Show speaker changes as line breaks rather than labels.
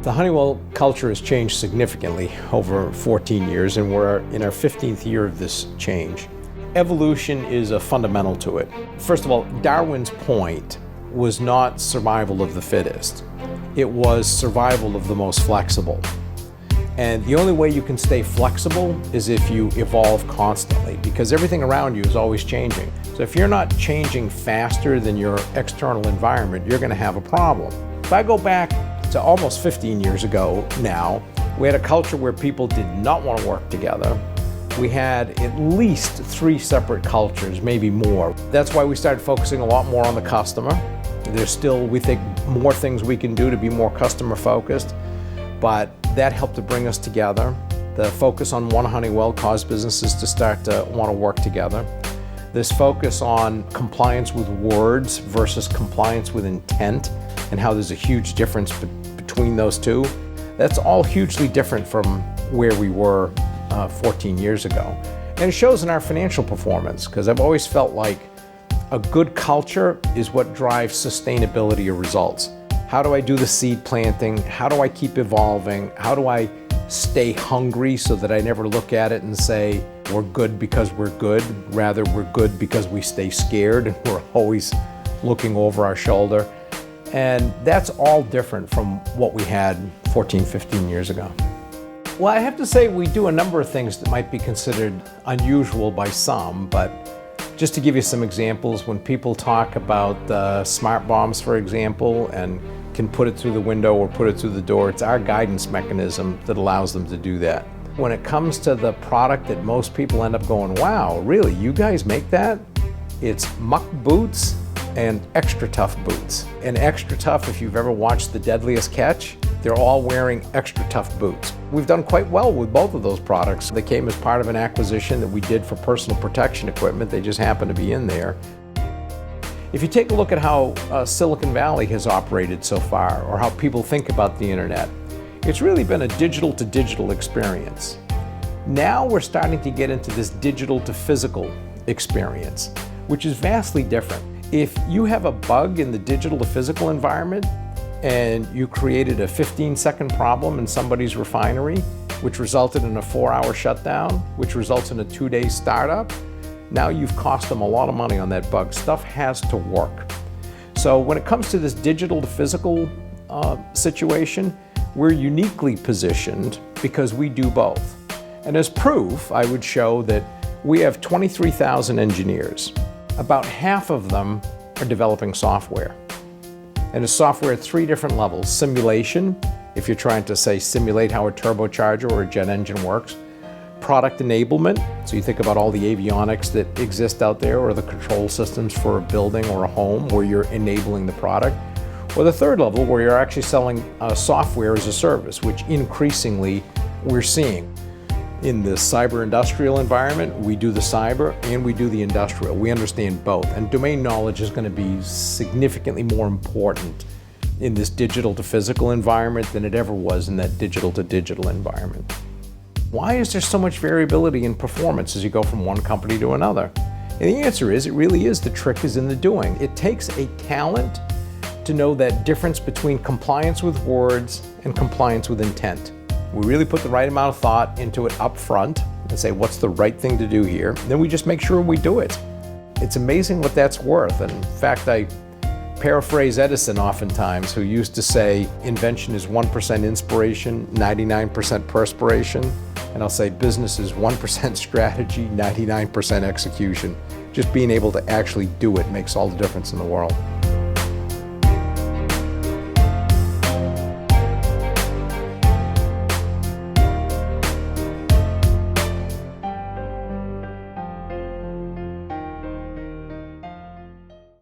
The Honeywell culture has changed significantly over 14 years, and we're in our 15th year of this change. Evolution is a fundamental to it. First of all, Darwin's point was not survival of the fittest. It was survival of the most flexible. And the only way you can stay flexible is if you evolve constantly, because everything around you is always changing. So if you're not changing faster than your external environment, you're going to have a problem. If I go back to almost 15 years ago now, we had a culture where people did not want to work together. We had at least 3 separate cultures, maybe more. That's why we started focusing a lot more on the customer. There's still, we think, more things we can do to be more customer focused, but that helped to bring us together. The focus on One Honeywell caused businesses to start to want to work together. This focus on compliance with words versus compliance with intent, and how there's a huge difference between those two, that's all hugely different from where we were 14 years ago. And it shows in our financial performance, because I've always felt like a good culture is what drives sustainability of results. How do I do the seed planting? How do I keep evolving? How do I stay hungry so that I never look at it and say, we're good because we're good? Rather, we're good because we stay scared and we're always looking over our shoulder. And that's all different from what we had 14, 15 years ago. Well, I have to say we do a number of things that might be considered unusual by some, but just to give you some examples, when people talk about smart bombs, for example, and can put it through the window or put it through the door, it's our guidance mechanism that allows them to do that. When it comes to the product that most people end up going, wow, really, you guys make that? It's muck boots and extra tough boots. And extra tough, if you've ever watched The Deadliest Catch, they're all wearing extra tough boots. We've done quite well with both of those products. They came as part of an acquisition that we did for personal protection equipment. They just happen to be in there. If you take a look at how Silicon Valley has operated so far, or how people think about the internet, it's really been a digital to digital experience. Now we're starting to get into this digital to physical experience, which is vastly different. If you have a bug in the digital to physical environment and you created a 15-second problem in somebody's refinery, which resulted in a 4-hour shutdown, which results in a 2-day startup, now you've cost them a lot of money on that bug. Stuff has to work. So when it comes to this digital to physical situation, we're uniquely positioned because we do both. And as proof, I would show that we have 23,000 engineers. About half of them are developing software. And it's software at 3 different levels. Simulation, if you're trying to say simulate how a turbocharger or a jet engine works. Product enablement, so you think about all the avionics that exist out there, or the control systems for a building or a home where you're enabling the product. Or the 3rd level, where you're actually selling software as a service, which increasingly we're seeing. In the cyber industrial environment, we do the cyber and we do the industrial. We understand both. And domain knowledge is going to be significantly more important in this digital to physical environment than it ever was in that digital to digital environment. Why is there so much variability in performance as you go from one company to another? And the answer is, it really is, the trick is in the doing. It takes a talent to know that difference between compliance with words and compliance with intent. We really put the right amount of thought into it up front and say, what's the right thing to do here? And then we just make sure we do it. It's amazing what that's worth. And in fact, I paraphrase Edison oftentimes, who used to say, invention is 1% inspiration, 99% perspiration. And I'll say business is 1% strategy, 99% execution. Just being able to actually do it makes all the difference in the world.